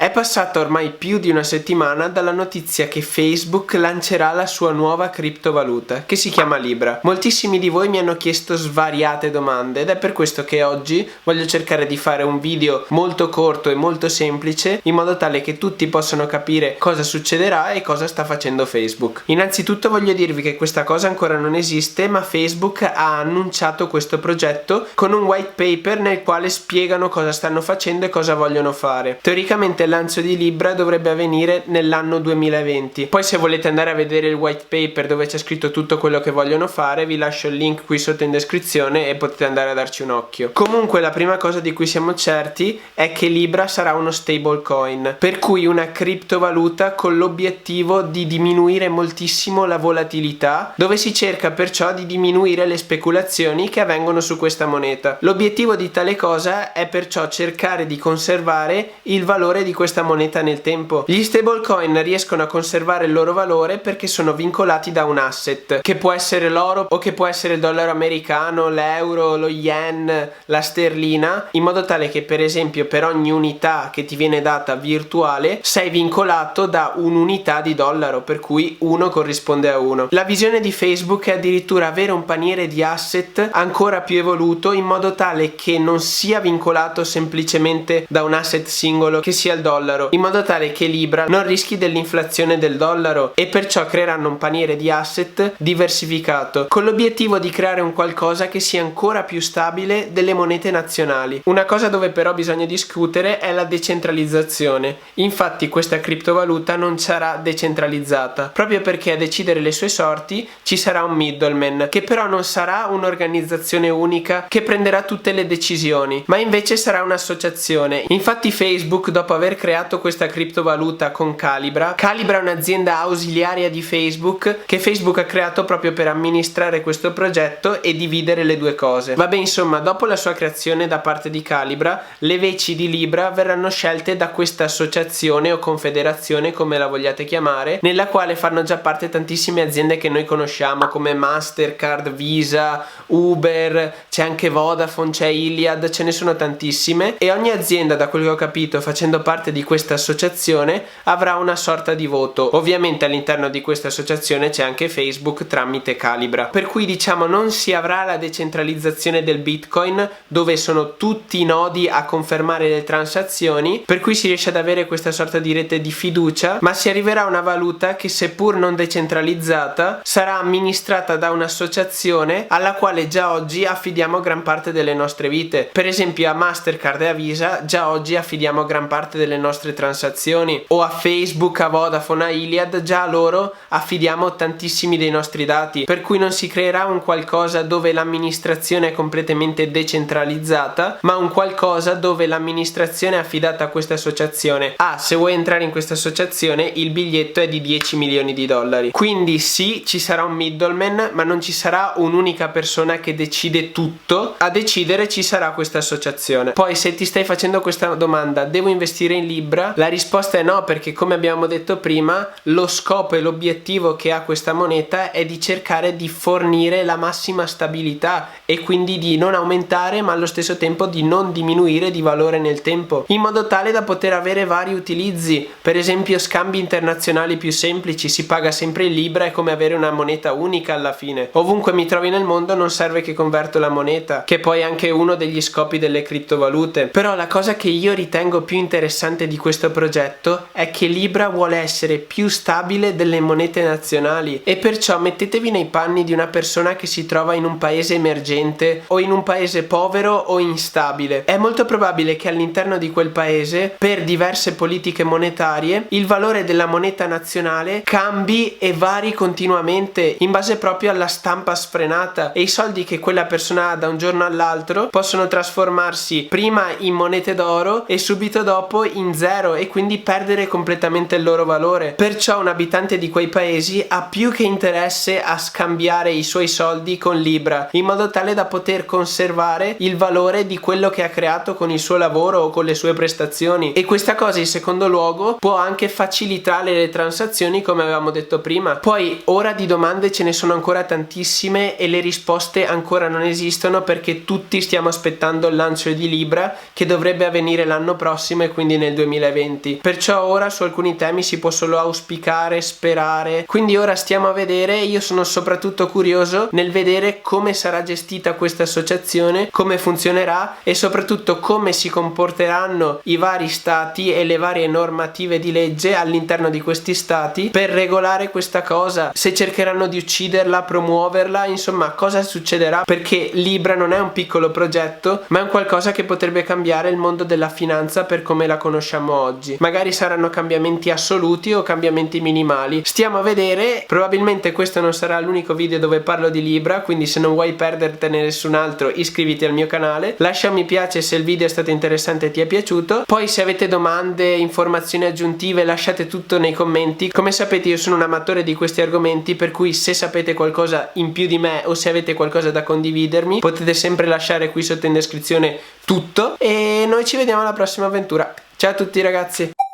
È passata ormai più di una settimana dalla notizia che Facebook lancerà la sua nuova criptovaluta, che si chiama Libra. Moltissimi di voi mi hanno chiesto svariate domande ed è per questo che oggi voglio cercare di fare un video molto corto e molto semplice, in modo tale che tutti possano capire cosa succederà e cosa sta facendo Facebook. Innanzitutto voglio dirvi che questa cosa ancora non esiste, ma Facebook ha annunciato questo progetto con un white paper nel quale spiegano cosa stanno facendo e cosa vogliono fare. Teoricamente il lancio di Libra dovrebbe avvenire nell'anno 2020. Poi se volete andare a vedere il white paper dove c'è scritto tutto quello che vogliono fare, vi lascio il link qui sotto in descrizione e potete andare a darci un occhio. Comunque la prima cosa di cui siamo certi è che Libra sarà uno stablecoin, per cui una criptovaluta con l'obiettivo di diminuire moltissimo la volatilità, dove si cerca perciò di diminuire le speculazioni che avvengono su questa moneta. L'obiettivo di tale cosa è perciò cercare di conservare il valore di questa moneta nel tempo. Gli stablecoin riescono a conservare il loro valore perché sono vincolati da un asset, che può essere l'oro o che può essere il dollaro americano, l'euro, lo yen, la sterlina, in modo tale che per esempio per ogni unità che ti viene data virtuale sei vincolato da un'unità di dollaro, per cui 1 corrisponde a 1. La visione di Facebook è addirittura avere un paniere di asset ancora più evoluto, in modo tale che non sia vincolato semplicemente da un asset singolo che sia il dollaro, in modo tale che Libra non rischi dell'inflazione del dollaro, e perciò creeranno un paniere di asset diversificato con l'obiettivo di creare un qualcosa che sia ancora più stabile delle monete nazionali. Una cosa dove però bisogna discutere è la decentralizzazione. Infatti questa criptovaluta non sarà decentralizzata, proprio perché a decidere le sue sorti ci sarà un middleman, che però non sarà un'organizzazione unica che prenderà tutte le decisioni, ma invece sarà un'associazione. Infatti Facebook, dopo aver creato questa criptovaluta con Calibra è un'azienda ausiliaria di Facebook che Facebook ha creato proprio per amministrare questo progetto e dividere le due cose. Vabbè, insomma, dopo la sua creazione da parte di Calibra, le veci di Libra verranno scelte da questa associazione o confederazione, come la vogliate chiamare, nella quale fanno già parte tantissime aziende che noi conosciamo come Mastercard, Visa, Uber, c'è anche Vodafone, c'è Iliad, ce ne sono tantissime, e ogni azienda, da quello che ho capito, facendo parte di questa associazione avrà una sorta di voto. Ovviamente all'interno di questa associazione c'è anche Facebook tramite Calibra, per cui diciamo non si avrà la decentralizzazione del Bitcoin, dove sono tutti i nodi a confermare le transazioni, per cui si riesce ad avere questa sorta di rete di fiducia, ma si arriverà a una valuta che, seppur non decentralizzata, sarà amministrata da un'associazione alla quale già oggi affidiamo gran parte delle nostre vite. Per esempio a Mastercard e a Visa già oggi affidiamo gran parte delle nostre transazioni, o a Facebook, a Vodafone, a Iliad, già a loro affidiamo tantissimi dei nostri dati, per cui non si creerà un qualcosa dove l'amministrazione è completamente decentralizzata, ma un qualcosa dove l'amministrazione è affidata a questa associazione. Se vuoi entrare in questa associazione il biglietto è di 10 milioni di dollari. Quindi sì, ci sarà un middleman, ma non ci sarà un'unica persona che decide tutto. A decidere ci sarà questa associazione. Poi, se ti stai facendo questa domanda, devo investire in Libra? La risposta è no, perché come abbiamo detto prima, lo scopo e l'obiettivo che ha questa moneta è di cercare di fornire la massima stabilità e quindi di non aumentare, ma allo stesso tempo di non diminuire di valore nel tempo, in modo tale da poter avere vari utilizzi. Per esempio scambi internazionali più semplici, si paga sempre in Libra, è come avere una moneta unica alla fine. Ovunque mi trovi nel mondo non serve che converto la moneta, che poi è anche uno degli scopi delle criptovalute. Però la cosa che io ritengo più interessante di questo progetto è che Libra vuole essere più stabile delle monete nazionali, e perciò mettetevi nei panni di una persona che si trova in un paese emergente o in un paese povero o instabile. È molto probabile che all'interno di quel paese, per diverse politiche monetarie, il valore della moneta nazionale cambi e vari continuamente in base proprio alla stampa sfrenata, e i soldi che quella persona ha da un giorno all'altro possono trasformarsi prima in monete d'oro e subito dopo in zero, e quindi perdere completamente il loro valore. Perciò un abitante di quei paesi ha più che interesse a scambiare i suoi soldi con Libra, in modo tale da poter conservare il valore di quello che ha creato con il suo lavoro o con le sue prestazioni. E questa cosa, in secondo luogo, può anche facilitare le transazioni, come avevamo detto prima. Poi ora di domande ce ne sono ancora tantissime e le risposte ancora non esistono, perché tutti stiamo aspettando il lancio di Libra, che dovrebbe avvenire l'anno prossimo e quindi nel nel 2020, perciò ora su alcuni temi si può solo auspicare, sperare, quindi ora stiamo a vedere. Io sono soprattutto curioso nel vedere come sarà gestita questa associazione, come funzionerà e soprattutto come si comporteranno i vari stati e le varie normative di legge all'interno di questi stati per regolare questa cosa, se cercheranno di ucciderla, promuoverla, insomma cosa succederà, perché Libra non è un piccolo progetto ma è un qualcosa che potrebbe cambiare il mondo della finanza per come la conosciamo oggi. Magari saranno cambiamenti assoluti o cambiamenti minimali, stiamo a vedere. Probabilmente questo non sarà l'unico video dove parlo di Libra, quindi se non vuoi perdertene nessun altro iscriviti al mio canale, lascia un mi piace se il video è stato interessante e ti è piaciuto. Poi se avete domande, informazioni aggiuntive, lasciate tutto nei commenti. Come sapete io sono un amatore di questi argomenti, per cui se sapete qualcosa in più di me o se avete qualcosa da condividermi potete sempre lasciare qui sotto in descrizione tutto, e noi ci vediamo alla prossima avventura. Ciao a tutti ragazzi.